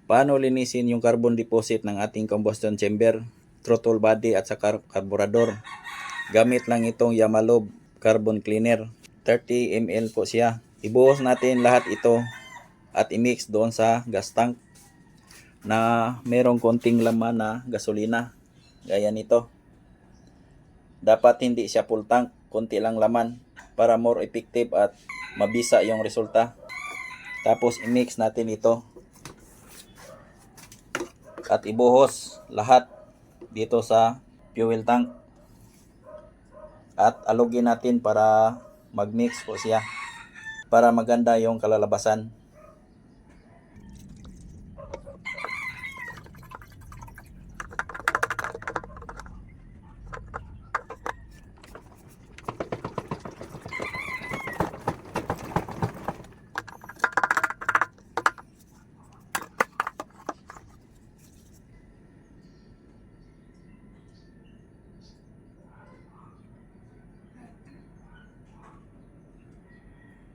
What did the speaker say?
Paano linisin yung carbon deposit ng ating combustion chamber, throttle body at sa carburetor? Gamit lang itong Yamalob carbon cleaner. 30 ml po siya. Ibuhos natin lahat ito at i-mix doon sa gas tank na merong konting laman na gasolina. Gaya nito. Dapat hindi siya full tank, konti lang laman para more effective at mabisa yung resulta. Tapos i-mix natin ito at ibuhos lahat dito sa fuel tank at alugin natin para mag-mix po siya para maganda yung kalalabasan.